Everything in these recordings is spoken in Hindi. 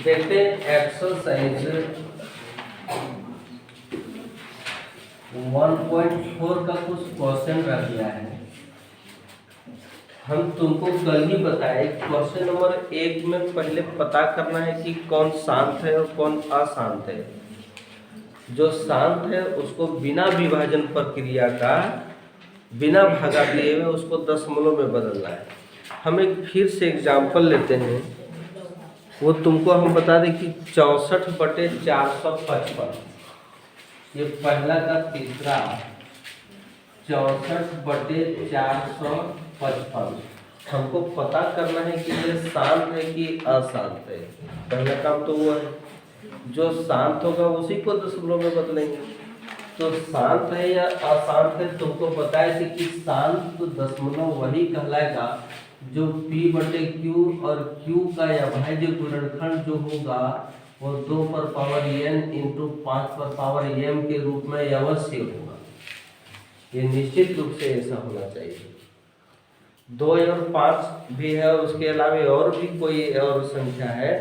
देखते हैं एक्सरसाइज 1.4 का कुछ क्वेश्चन रह गया है। हम तुमको कल ही बताए क्वेश्चन नंबर 1 में पहले पता करना है कि कौन शांत है और कौन अशांत है। जो शांत है उसको बिना विभाजन प्रक्रिया का बिना भगा दिए हुए उसको दशमलव में बदलना है। हम एक फिर से एग्जाम्पल लेते हैं, वो तुमको हम बता दें कि 64/455 ये पहला का तीसरा 64/455 हमको पता करना है कि ये शांत है कि अशांत है। पहला काम तो वो है, जो शांत होगा उसी को दशमलव में बदलेंगे। तो शांत है या अशांत है तुमको पता है कि शांत तो दशमलव वही कहलाएगा जो p/q और q का अभाज्य गुणनखंड जो होगा वो 2n × 5m के रूप में अवश्य होगा। ये निश्चित रूप से ऐसा होना चाहिए। 2 और 5 भी है, उसके अलावा और भी कोई और संख्या है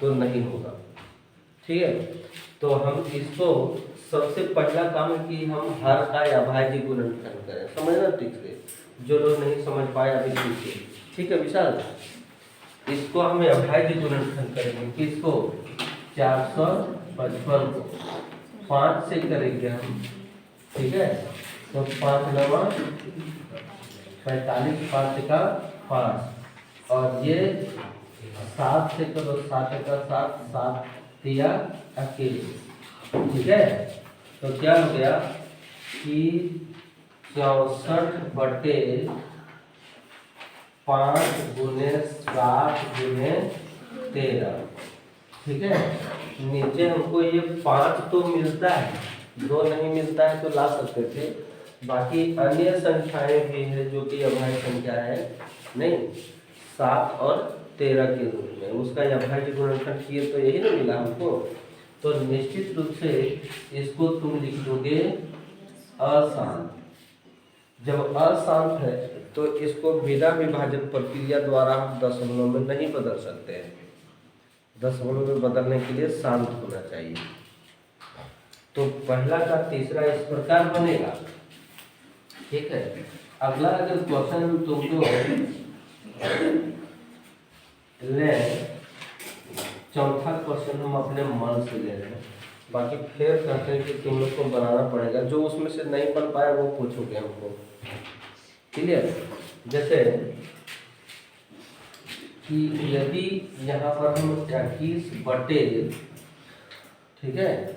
तो नहीं होगा। ठीक है, तो हम इसको सबसे पहला काम है कि हम हर का अभाज्य गुणनखंड करें। समझना ठीक से, जो लोग नहीं समझ पाए अभी सीखिए। ठीक है विशाल, इसको हम अभाज्य गुणनखंड करेंगे। किसको? 455 को 5 से करेंगे हम। ठीक है, तो 5 9 45, 5 का 5 और ये 7 से करो, 7 का 7, 7 दिया अकेले। ठीक है, तो क्या हो गया कि 64/5 × 7 × 13। ठीक है, नीचे हमको ये 5 तो मिलता है, 2 नहीं मिलता है तो ला सकते थे। बाकी अन्य संख्याएं भी है जो कि अभाज्य संख्या है, नहीं 7 और 13 के रूप में उसका अभाज्य गुणनखंड किए तो यही ना मिला हमको। तो निश्चित रूप से इसको तुम लिख दोगे अशांत। जब अशांत है तो इसको बिना विभाजन प्रक्रिया द्वारा हम दशमलव में नहीं बदल सकते हैं। दशमलव में बदलने के लिए शांत होना चाहिए। तो पहला का तीसरा इस प्रकार बनेगा। ठीक है, अगला अगर क्वेश्चन हम तुमको ले, चौथा क्वेश्चन हम अपने मन से ले रहे हैं। बाकी फिर कहते हैं कि तुम लोग को बनाना पड़ेगा, जो उसमें से नहीं बन पाया वो पूछोगे हमको। क्लियर? जैसे कि यदि यहाँ पर हम 21/, ठीक है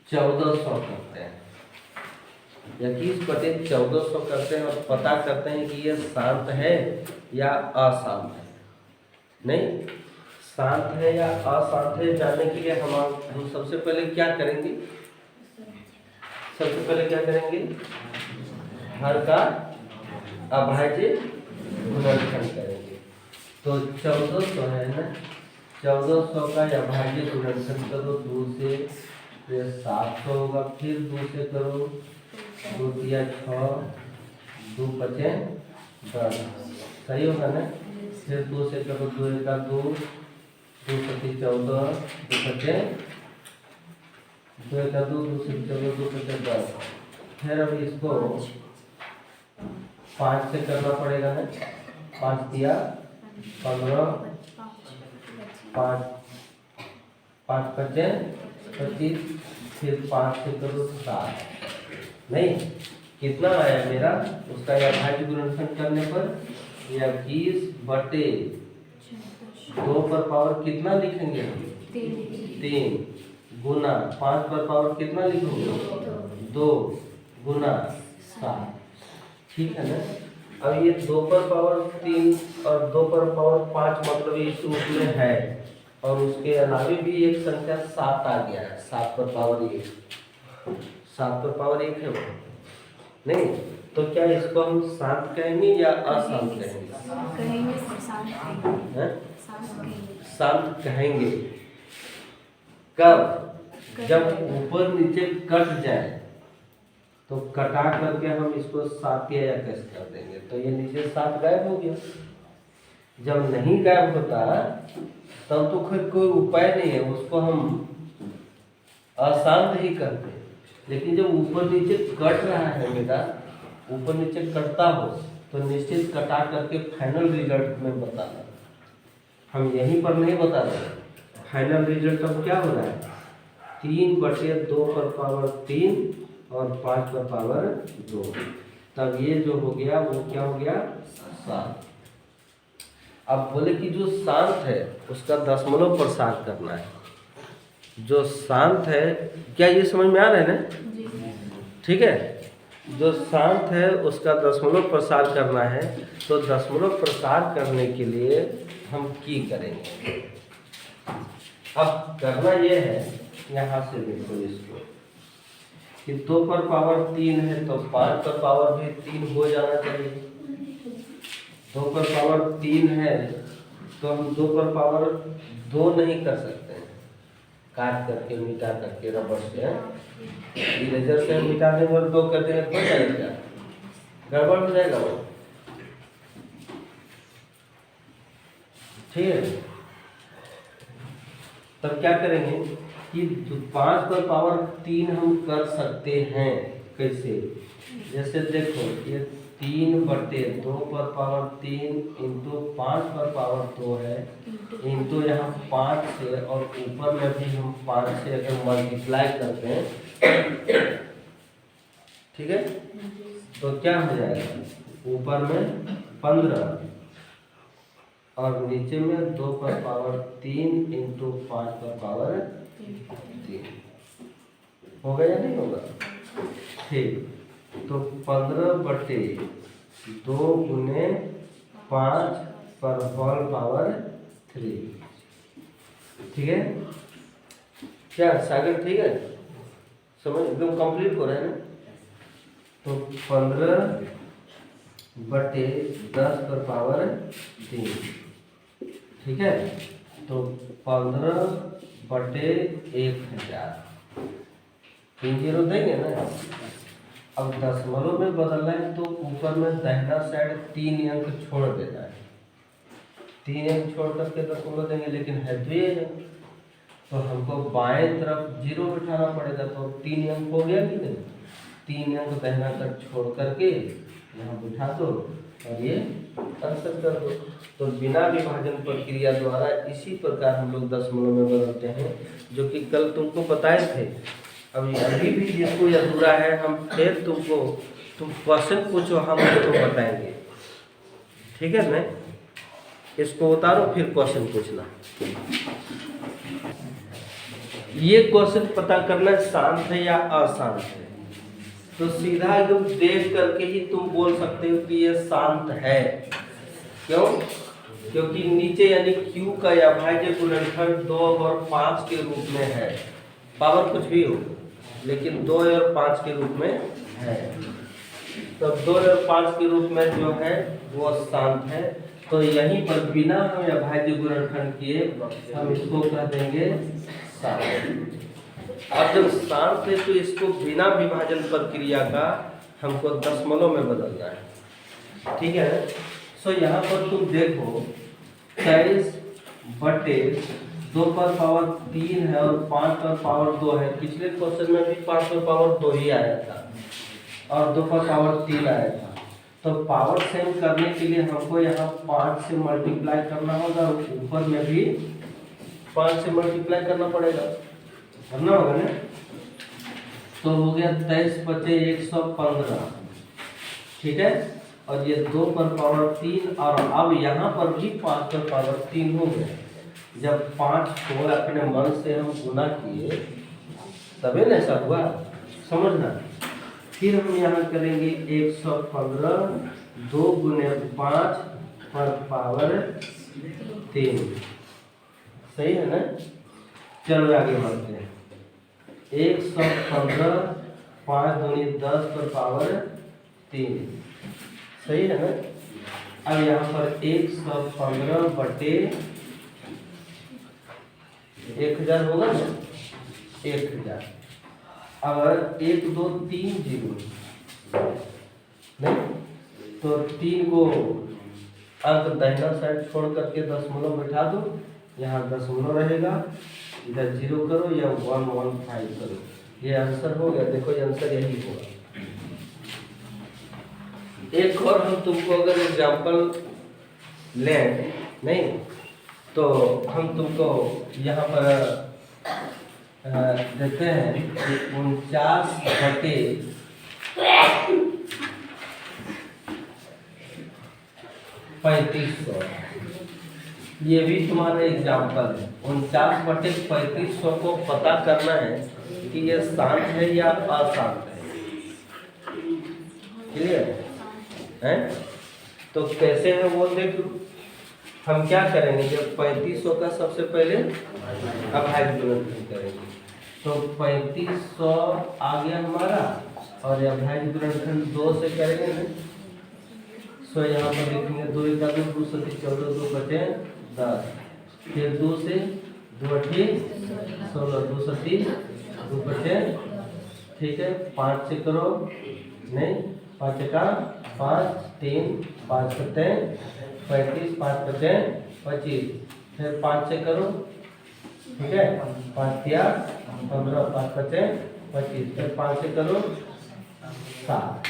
1400 करते हैं, 21/1400 करते हैं और पता करते हैं कि ये शांत है या अशांत है। नहीं, शांत है या अशांत है जानने के लिए हम सबसे पहले क्या करेंगे? सबसे पहले क्या करेंगे? हर का अभाज्य गुणनखंड करेंगे। तो 1400 है ना, 1400 का अभाज्य गुणनखंड करो 2 से, फिर 700 होगा, फिर 2 से करो, 2 × 6, 2 × 5 10, सही होगा ना। फिर 2 से करो, 2 × 2, 2 × 14, 2 × 2 × 2, 2 से 14, 2 × 10। फिर अब इसको 5 से करना पड़ेगा ना, 5 दिया 15, 5 5 × 25, फिर 5 से करो 7। नहीं, कितना आया मेरा? उसका अभाज्य गुणनखंड करने पर 21/2 पर पावर कितना लिखेंगे? 3 गुना 5 पर पावर कितना लिखोगे? 2 गुना 7। ठीक है ना। अब ये 2 पर पावर 3 और 2 पर पावर 5 मतलब इस रूप में है, और उसके अलावा भी एक संख्या 7 आ गया है। 7 पर पावर 1, 7 पर पावर 1 है वो। नहीं, तो क्या इसको हम शांत कहेंगे या अशांत कहेंगे? शांत कहेंगे। कब? जब ऊपर नीचे कट जाए तो कटा करके हम इसको 7 या 21 कर देंगे, तो ये नीचे 7 गायब हो गया। जब नहीं गायब होता तब तो फिर कोई उपाय नहीं है, उसको हम अशांत ही कहते हैं। लेकिन जब ऊपर नीचे कट रहा है मेरा, ऊपर नीचे कटता हो तो निश्चित कटा करके फाइनल रिजल्ट में बताना। हम यहीं पर नहीं बता रहे, फाइनल रिजल्ट अब क्या हो रहा है, 3/2 पर पावर 3 और 5 पर पावर 2। तब ये जो हो गया वो क्या हो गया, 7। अब बोले कि जो शांत है उसका दशमलव प्रसार करना है। जो शांत है, क्या ये समझ में आ रहा है ना? ठीक है, जो शांत है उसका दशमलव प्रसार करना है। तो दशमलव प्रसार करने के लिए हम की करेंगे। अब करना ये है, यहाँ से देखो इसको कि 2 पर पावर 3 है तो 5 पर पावर भी 3 हो जाना चाहिए। 2 पर पावर 3 है तो हम 2 पर पावर 2 नहीं कर सकते हैं, काट करके मिटा करके रबर से, इरेजर से मिटा देंगे और 2 कर देंगे, हो जाएगा, गड़बड़ हो जाएगा वो। ठीक है, तब क्या करेंगे कि 5 पर पावर 3 हम कर सकते हैं। कैसे, जैसे देखो ये 3/2 पर पावर 3 इंटू 5 पर पावर 2 है, इंटू यहाँ 5 से और ऊपर में भी हम 5 से अगर मल्टीप्लाई करते हैं, ठीक है, तो क्या हो जाएगा, ऊपर में 15 और नीचे में 2 पर पावर 3 इंटू 5 पर पावर 3 होगा या नहीं होगा? ठीक, तो 15/2 गुने 5 पर होल पावर 3। ठीक है, क्या सागर ठीक है, समझ एकदम कंप्लीट हो रहा है ना? तो 15/10 पर पावर 3, ठीक है, तो 15/1000, 3 0 देंगे ना। अब दशमलव में बदलना है तो ऊपर में दाहिना साइड 3 अंक छोड़ देना है, 3 अंक छोड़ करके दशमलव देंगे, लेकिन है तो ये है, तो हमको बाएं तरफ 0 बिठाना पड़ेगा। तो 3 अंक हो गया कि नहीं, 3 अंक दाहिना तरफ छोड़ करके यहाँ बिठा दो और ये आंसर कर दो। तो बिना विभाजन प्रक्रिया द्वारा इसी प्रकार हम लोग दशमलव में बदलते हैं, जो कि कल तुमको बताए थे। अभी भी जिसको अधूरा है हम फिर तुम क्वेश्चन पूछो, हम उसको बताएंगे। ठीक है ना, इसको उतारो फिर क्वेश्चन पूछना। ये क्वेश्चन पता करना शांत है या अशांत है, तो सीधा एकदम देख करके ही तुम बोल सकते हो कि ये शांत है। क्यों? क्योंकि नीचे यानी Q का अभाज्य गुणनफल 2 और 5 के रूप में है। पावर कुछ भी हो, लेकिन 2 और 5 के रूप में है। तो 2 और 5 के रूप में जो है वो शांत है। तो यहीं पर बिना हम अभाज्य गुणनखंड किए हम इसको कह देंगे शांत। अब जब शांत है तो इसको बिना विभाजन प्रक्रिया का हमको दशमलव में बदलना है। ठीक है, सो यहाँ पर तुम देखो 23/2 पर पावर 3 है और 5 पर पावर 2 है। पिछले क्वेश्चन में भी 5 पर पावर 2 ही आया था और 2 पर पावर 3 आया था। तो पावर सेम करने के लिए हमको यहाँ 5 से मल्टीप्लाई करना होगा, ऊपर में भी 5 से मल्टीप्लाई करना पड़ेगा, करना होगा ना। तो हो गया 23/115। ठीक है, और ये 2 पर पावर 3 और अब यहाँ पर भी 5 पर पावर 3 हो गया। जब 5 को अपने मन से हम गुना किए तभी ना ऐसा हुआ, समझना। फिर हम यहाँ करेंगे 115 2 गुने 5 पर पावर 3। सही है ना? चलो आगे बढ़ते हैं। 115 5 दूनी 10 पर पावर 3। सही है ना? अब यहाँ पर 115/1000 होगा ना, 1000। अगर 1 2 3 0 नहीं तो 3 को अंक दाहिना साइड छोड़ करके दशमलव बैठा दो, यहाँ दशमलव रहेगा, इधर 0 करो या 115 करो, ये आंसर हो गया। देखो ये आंसर यही होगा। एक और हम तुमको अगर एग्जाम्पल लें नहीं तो हम तुमको यहाँ पर देते हैं कि 49/3500, ये भी तुम्हारा एग्जाम्पल है। 49/3500 को पता करना है कि ये शांत है या अशांत है। क्लियर है? तो कैसे है वो देख लो। हम क्या करेंगे, जब 3500 का सबसे पहले अभाज्य गुणनखंड करेंगे, तो 3500 आ गया हमारा, और ये अभाज्य गुणनखंड 2 से करेंगे। सो यहाँ पर लिखेंगे 2 × 2 = 2 × 14, 2 बचे 10, फिर 2 से 2 × 8 = 16, 2 × 30, 2 बचे, ठीक है। 5 से करो, नहीं 5 × 5, 3, 5 × 35, 5 बचे 25, फिर 5 से करो, ठीक है। 5 × 15, 5 बचे 25, फिर 5 से करो 7।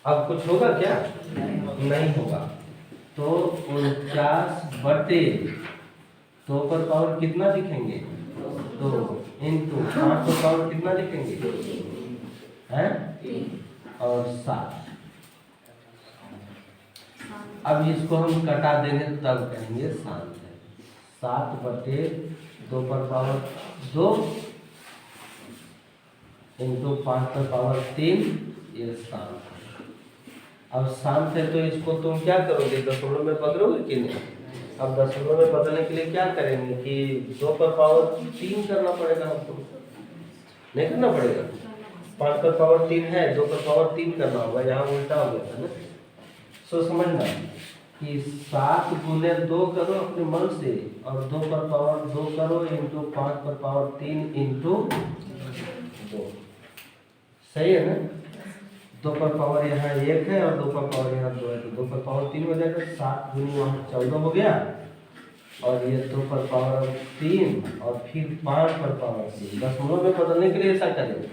अब कुछ होगा क्या? नहीं होगा। तो 49/2 पर पावर कितना लिखेंगे? 2 इंटू 5 पर पावर कितना लिखेंगे? हैं? और 7। अब इसको हम कटा देंगे तब कहेंगे शांत है। 7/2 पर पावर 2 इंटू 5 पर पावर 3, ये शांत है। अब शांत है तो इसको तुम क्या करोगे, दशमलव में बदलोगे कि नहीं? अब दशमलव में बदलने के लिए क्या करेंगे कि 2 पर पावर 3 करना पड़ेगा हमको, नहीं करना पड़ेगा? 5 पर पावर 3 है, 2 पर पावर 3 करना होगा, यहाँ उल्टा हो गया था ना। सो समझना कि 7 × 2 करो अपने मन से, और 2 पर पावर 2 करो इंटू 5 पर पावर 3 इंटू 2, सही है ना? 2 पर पावर यहाँ 1 है और 2 पर पावर यहाँ 2 है, तो 2 पर पावर 3 हो जाएगा। 7 × वहाँ 14 हो गया, और ये 2 पर पावर 3 और फिर 5 पर पावर 3। दशमलव में बदलने के लिए ऐसा करेंगे,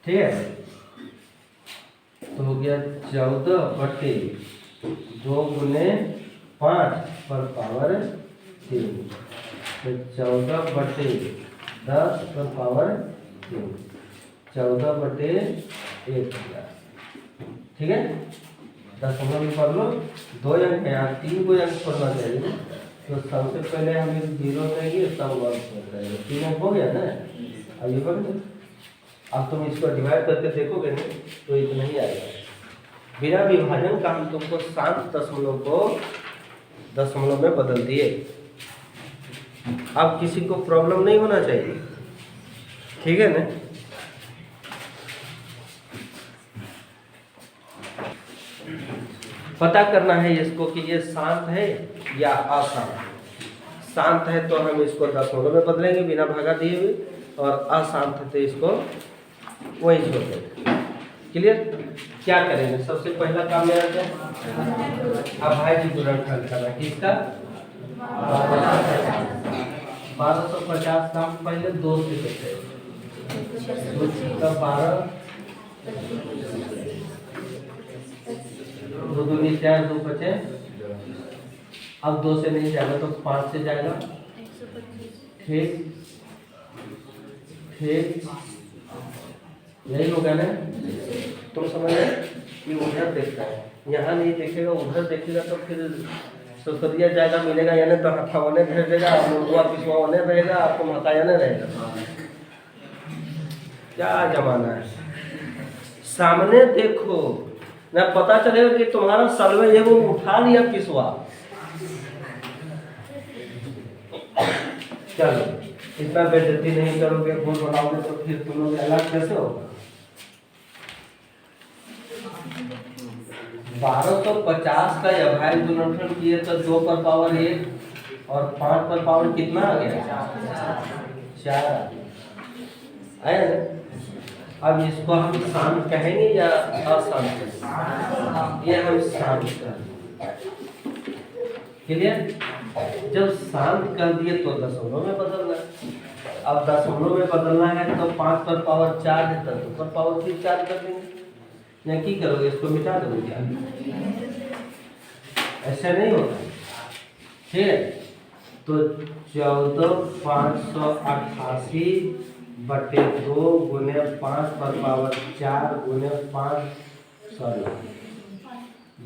ठीक है। तो हो गया 14/2 × 5 पर पावर 3, तो 14/10 पर पावर 3, 14/1, ठीक है। दशमलव में पढ़ लो, 2 अंक है, यहाँ 3 को अंक छोड़ना चाहिए, तो सबसे पहले हम 0 देंगे, तब 1 छोड़ेंगे। 3 अंक हो गया ना। अब ये पढ़ लो। अब तुम इसको डिवाइड करके देखोगे ना तो इतना ही आएगा। बिना विभाजन का हम तुमको शांत दशमलव को दशमलव में बदल दिए। अब किसी को प्रॉब्लम नहीं होना चाहिए, ठीक है ना। पता करना है इसको कि ये शांत है या अशांत। शांत है तो हम इसको दशमलव में बदलेंगे बिना भागा दिए हुए, और अशांत है तो इसको वही छोड़ देंगे। क्लियर? क्या करेंगे? सबसे पहला काम मेरा क्या? अभाज्य गुणनखंड करना। किसका? 1250 का हम पहले 2 से करते हैं, 12 2 दूनी 4, 2 बचे। अब 2 से नहीं जाएगा तो 5 से जाएगा, ठीक यही होगा ना। तुम समझ रहे कि उधर देखता है, यहाँ नहीं देखेगा, उधर देखेगा तो फिर ससुरिया जाएगा मिलेगा, यानी तो हथावने भेज देगा, मुर्गुआ पिछवाने रहेगा, आपको मतायाने रहेगा। क्या जमाना है। सामने देखो ना, पता चलेगा कि तुम्हारा सलवे ये वो उठा लिया पिसवा। चलो इतना बेइज्जती नहीं करोगे, बोल बनाओगे तो फिर तुम लोग अलग कैसे होगा। 1250 का अभाज्य गुणनखंड किए तो 2 पर पावर 1 और 5 पर पावर कितना आ गया? 4 आया ना। अब इसको हम शांत कहेंगे या अशांत? ये हम शांत कहेंगे। क्लियर? जब शांत कर दिए तो दशमलव में बदलना है। अब दशमलव में बदलना है तो 5 पर पावर 4 है तो 2 पर पावर 3 4 कर देंगे। या की करोगे, इसको मिटा दोगे क्या? ऐसा नहीं होता, ठीक है? तो 14,588 बटे 2 गुने 5 पर पावर 4 गुने 5, सॉरी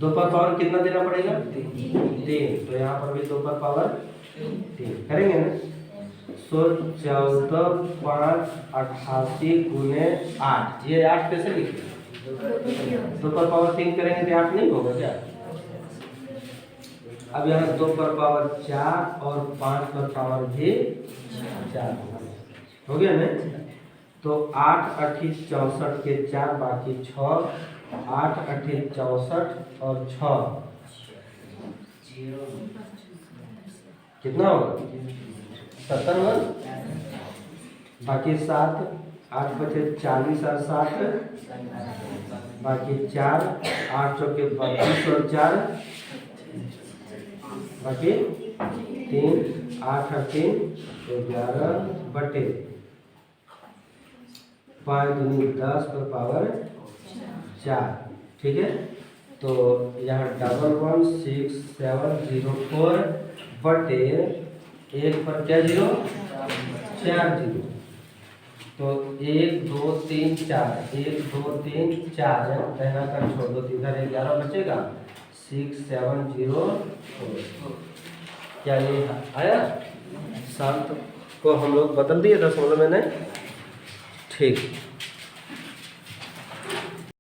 2 पर पावर कितना देना पड़ेगा? 3। तो यहाँ पर भी 2 पर पावर 3 करेंगे ना। सो 14,588 गुने 8, ये 8 कैसे लिखेंगे? 2 पर पावर 3 करेंगे तो 8 नहीं होगा क्या? अब यहाँ 2 पर पावर 4 और 5 पर पावर भी 4 हो गया ना। तो 8 8 64 के 4 बाकी 6, 8 8 64 और 6 कितना होगा? 70 होगा। बाकी 7, 8 बचे 40 और 7 बाकी 4, 8 चौके 32 और 4 बाकी 3, 8 और 3 11 बटे 5 दूनी 10 पर पावर 4, ठीक है? तो यहाँ 116704 बटे 1 पर क्या 0? 4 0। तो 1 2 3 4, 1 2 3 4 है, पहला कर छोड़ दो, इधर 11 बचेगा। 6704, क्या ये आया? शांत को हम लोग बदल दिए दशमलव में, नहीं? ठीक।